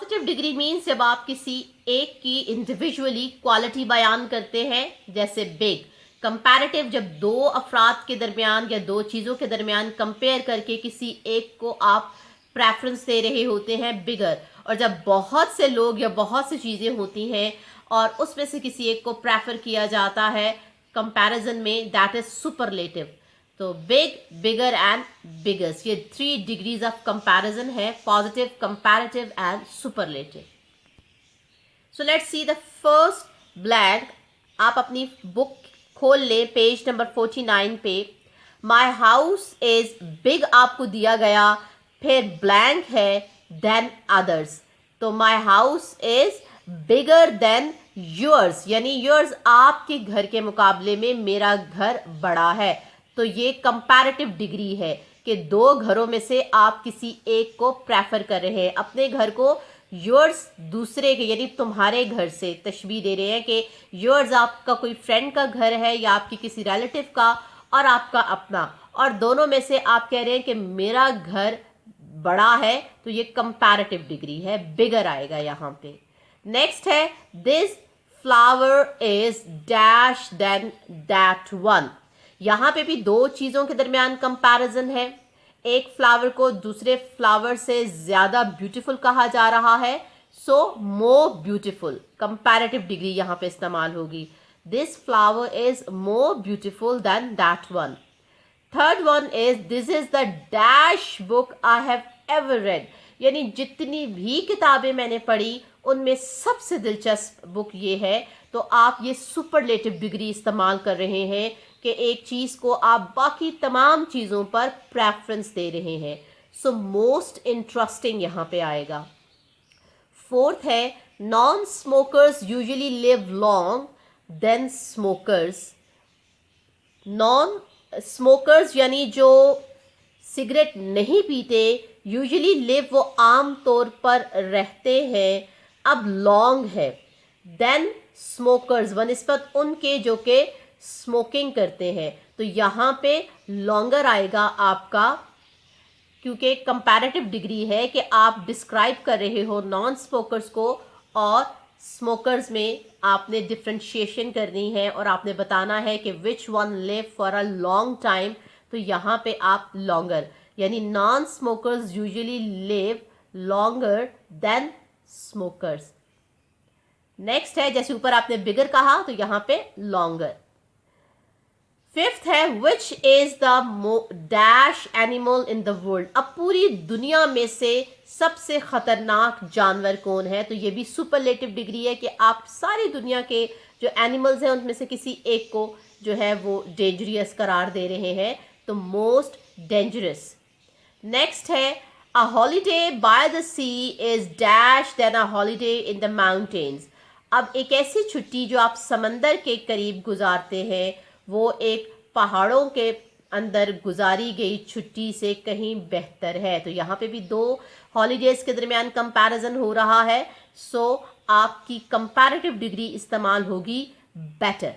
Positive degree means जब आप किसी एक की इंडिविजुअली क्वालिटी बयान करते हैं, जैसे बिग। कंपैरेटिव, जब दो अफराद के दरमियान या दो चीज़ों के दरमियान कंपेयर करके किसी एक को आप प्रेफरेंस दे रहे होते हैं, बिगर। और जब बहुत से लोग या बहुत सी चीज़ें होती हैं और उसमें से किसी एक को प्रेफर किया जाता है कंपैरिजन में, दैट इज सुपरलेटिव। तो बिग, बिगर एंड बिगेस्ट, ये 3 डिग्रीज ऑफ कंपैरिजन है, positive, comparative and superlative. So let's see the first blank. आप अपनी बुक खोल लें, पेज नंबर 49 पे। माई हाउस इज बिग आपको दिया गया, फिर ब्लैंक है देन अदर्स। तो my house is bigger than yours, यानी योर्स आपके घर के मुकाबले में मेरा घर बड़ा है। तो ये कंपैरेटिव डिग्री है कि दो घरों में से आप किसी एक को प्रेफर कर रहे हैं। अपने घर को योर्स दूसरे के यानी तुम्हारे घर से तशबीह दे रहे हैं कि योर्स आपका कोई फ्रेंड का घर है या आपकी किसी रिलेटिव का, और आपका अपना, और दोनों में से आप कह रहे हैं कि मेरा घर बड़ा है। तो ये कंपैरेटिव डिग्री है, बिगर आएगा यहाँ पे। नेक्स्ट है this flower is dash than that one. यहाँ पे भी दो चीज़ों के दरमियान कंपैरिजन है। एक फ्लावर को दूसरे फ्लावर से ज़्यादा ब्यूटीफुल कहा जा रहा है, सो मोर ब्यूटीफुल, कंपैरेटिव डिग्री यहाँ पे इस्तेमाल होगी। This flower is more beautiful then that one. Third one is this is the dash book I have ever read, यानी जितनी भी किताबें मैंने पढ़ी उनमें सबसे दिलचस्प बुक ये है। तो आप ये सुपरलेटिव डिग्री इस्तेमाल कर रहे हैं कि एक चीज़ को आप बाकी तमाम चीज़ों पर प्रेफरेंस दे रहे हैं। सो मोस्ट इंटरेस्टिंग यहाँ पे आएगा। फोर्थ है non smokers usually live long than smokers. Non smokers यानी जो सिगरेट नहीं पीते, यूजुअली लिव, वो आम तौर पर रहते हैं, अब लॉन्ग है देन स्मोकर्स बनस्बत उनके जो कि स्मोकिंग करते हैं। तो यहाँ पे लॉन्गर आएगा आपका, क्योंकि कंपैरेटिव डिग्री है कि आप डिस्क्राइब कर रहे हो नॉन स्मोकर्स को, और स्मोकर्स में आपने डिफ्रेंशिएशन करनी है और आपने बताना है कि which one live for a long time. तो यहाँ पे आप लॉन्गर, यानी non smokers usually live longer than smokers. Next है, जैसे ऊपर आपने बिगर कहा तो यहाँ पे लॉन्गर। फिफ्थ है which is the dash animal in the world. अब पूरी दुनिया में से सबसे खतरनाक जानवर कौन है। तो ये भी सुपरलेटिव डिग्री है कि आप सारी दुनिया के जो एनिमल्स हैं उनमें से किसी एक को जो है वो डेंजरियस करार दे रहे हैं। तो मोस्ट डेंजरस। नेक्स्ट है a holiday by the sea is dash than a holiday in the mountains. अब एक ऐसी छुट्टी जो आप समंदर के करीब गुजारते हैं वो एक पहाड़ों के अंदर गुजारी गई छुट्टी से कहीं बेहतर है। तो यहाँ पे भी दो हॉलीडेज के दरमियान कंपैरिजन हो रहा है। सो आपकी कंपैरेटिव डिग्री इस्तेमाल होगी बेटर।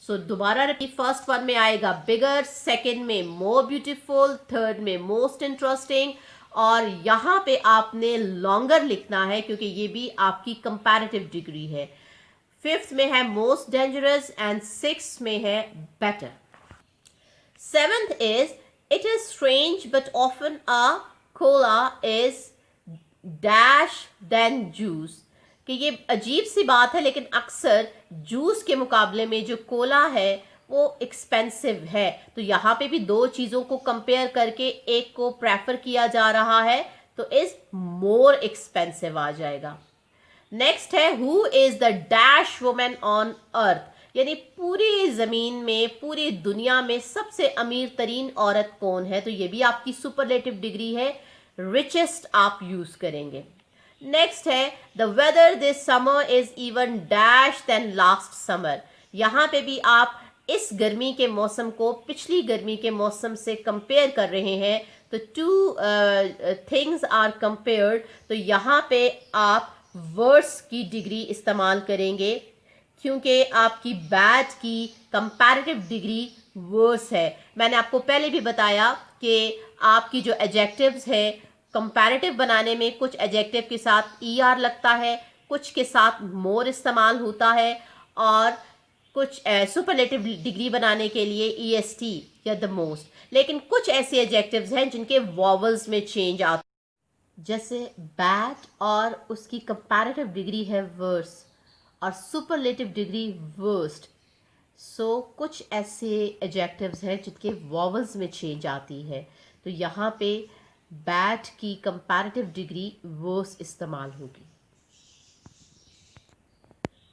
सो दोबारा रिपीट, फर्स्ट वन में आएगा बिगर, सेकंड में मोर ब्यूटीफुल, थर्ड में मोस्ट इंटरेस्टिंग, और यहाँ पे आपने लॉन्गर लिखना है क्योंकि ये भी आपकी कंपैरेटिव डिग्री है। फिफ्थ में है मोस्ट डेंजरस एंड सिक्स में है better. Seventh is it is strange but often a cola is dash than juice, कि ये अजीब सी बात है लेकिन अक्सर जूस के मुकाबले में जो कोला है वो एक्सपेंसिव है। तो यहाँ पे भी दो चीज़ों को कंपेयर करके एक को प्रेफर किया जा रहा है, तो इज मोर एक्सपेंसिव आ जाएगा। नेक्स्ट है who is the dash women on earth, यानी पूरी ज़मीन में, पूरी दुनिया में सबसे अमीर तरीन औरत कौन है। तो ये भी आपकी सुपरलेटिव डिग्री है, रिचेस्ट आप यूज़ करेंगे। नेक्स्ट है the weather this summer is even dash than last summer. यहाँ पे भी आप इस गर्मी के मौसम को पिछली गर्मी के मौसम से कंपेयर कर रहे हैं। तो टू थिंग्स आर कंपेयर्ड, तो यहाँ पे आप वर्स की डिग्री इस्तेमाल करेंगे क्योंकि आपकी बैड की कंपैरेटिव डिग्री वर्स है। मैंने आपको पहले भी बताया कि आपकी जो एडजेक्टिव्स है कंपैरेटिव बनाने में कुछ एडजेक्टिव के साथ ER लगता है, कुछ के साथ मोर इस्तेमाल होता है, और कुछ सुपरलेटिव डिग्री बनाने के लिए EST या द मोस्ट। लेकिन कुछ ऐसे एडजेक्टिव्स हैं जिनके वॉवल्स में चेंज आता है, जैसे बैड और उसकी कंपैरेटिव डिग्री है वर्स और सुपरलेटिव डिग्री वर्स्ट। सो कुछ ऐसे एडजेक्टिव्स हैं जिनके वॉवल्स में चेंज आती है, तो यहाँ पे बैड की कंपैरेटिव डिग्री वर्स इस्तेमाल होगी।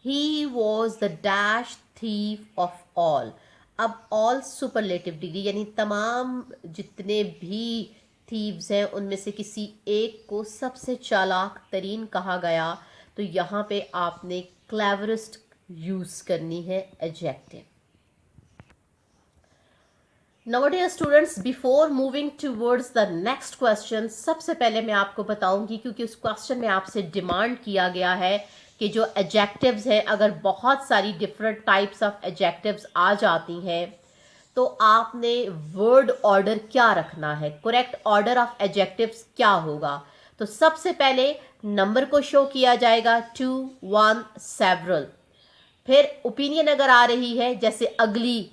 He was the dash thief of all। अब all सुपरलेटिव डिग्री यानी तमाम जितने भी थीव्स हैं उनमें से किसी एक को सबसे चालाक तरीन कहा गया, तो यहाँ पे आपने क्लेवरेस्ट यूज करनी है adjective. Nowadays students, before moving towards the next question, सबसे पहले मैं आपको बताऊंगी, क्योंकि उस क्वेश्चन में आपसे डिमांड किया गया है कि जो एडजेक्टिव्स हैं, अगर बहुत सारी डिफरेंट टाइप्स ऑफ एडजेक्टिव्स आ जाती हैं तो आपने वर्ड ऑर्डर क्या रखना है, करेक्ट ऑर्डर ऑफ एडजेक्टिव्स क्या होगा। तो सबसे पहले नंबर को शो किया जाएगा 2, 1, सेवरल। फिर ओपिनियन अगर आ रही है, जैसे अगली,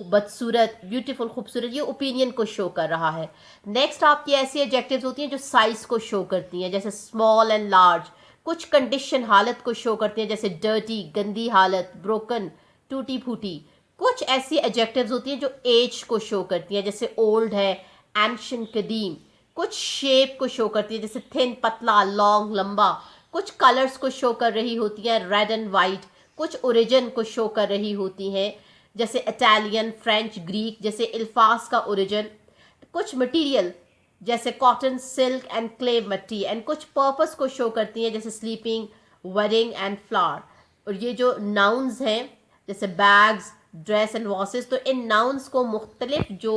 बदसूरत, ब्यूटीफुल, खूबसूरत, ये ओपिनियन को शो कर रहा है। नेक्स्ट आपकी ऐसी एडजेक्टिव्स होती हैं जो साइज को शो करती हैं, जैसे स्मॉल एंड लार्ज। कुछ कंडीशन, हालत को शो करती हैं, जैसे डर्टी, गंदी हालत, ब्रोकन, टूटी फूटी। कुछ ऐसी एडजेक्टिव्स होती हैं जो एज को शो करती हैं, जैसे ओल्ड है, एंशिएंट, कदीम। कुछ शेप को शो करती है, जैसे थिन, पतला, लॉन्ग, लंबा। कुछ कलर्स को शो कर रही होती हैं, रेड एंड वाइट। कुछ ओरिजिन को शो कर रही होती हैं, जैसे इटालियन, फ्रेंच, ग्रीक, जैसे अल्फाज का ओरिजिन। कुछ मटेरियल जैसे कॉटन, सिल्क एंड क्ले मट्टी। एंड कुछ पर्पस को शो करती हैं, जैसे स्लीपिंग, वेडिंग एंड फ्लावर। और ये जो नाउन्स हैं, जैसे बैग्स, ड्रेस एंड वॉसेस, तो इन नाउन्स को मुख्तलिफ जो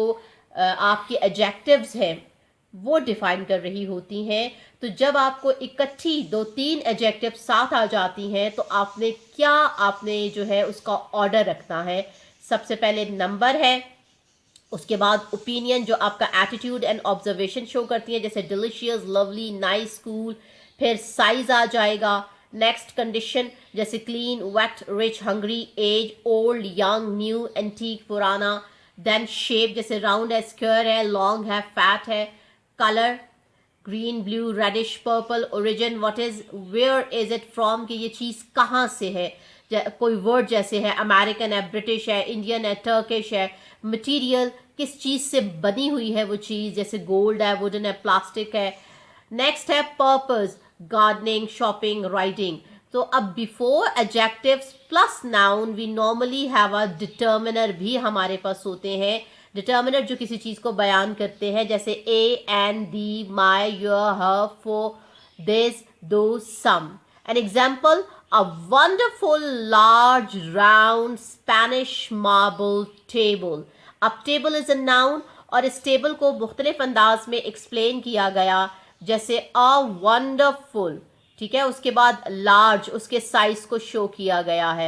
आपके एडजेक्टिव्स हैं वो डिफाइन कर रही होती हैं। तो जब आपको इकट्ठी 2-3 एडजेक्टिव साथ आ जाती हैं तो आपने जो है उसका ऑर्डर रखना है। सबसे पहले नंबर है, उसके बाद ओपिनियन जो आपका एटीट्यूड एंड ऑब्जर्वेशन शो करती है, जैसे डिलीशियस, लवली, नाइस, कूल। फिर साइज आ जाएगा। नेक्स्ट कंडीशन, जैसे clean, wet, rich, hungry, age, old, young, new, antique, पुराना। देन शेप, जैसे राउंड है, स्क्वायर है, लॉन्ग है, फैट है। Colour, green, blue, reddish, purple. Origin, what is, where is it from, कि ये चीज़ कहाँ से है। कोई वर्ड जैसे है अमेरिकन है, ब्रिटिश है, इंडियन है, टर्किश है। मटेरियल, किस चीज़ से बनी हुई है वो चीज़, जैसे गोल्ड है, वुडन है, प्लास्टिक है। नेक्स्ट है पर्पस, गार्डनिंग, शॉपिंग, राइडिंग। तो अब before adjectives plus noun we normally have a determiner भी हमारे पास होते हैं। डिटर्मिनर जो किसी चीज़ को बयान करते हैं, जैसे a, an, the, my, your, her, for, this, those, some. An example, a wonderful large round Spanish marble table। अब table is a noun और इस टेबल को मुख्तलिफ अंदाज में एक्सप्लेन किया गया, जैसे a wonderful, ठीक है। उसके बाद large, उसके साइज को शो किया गया है।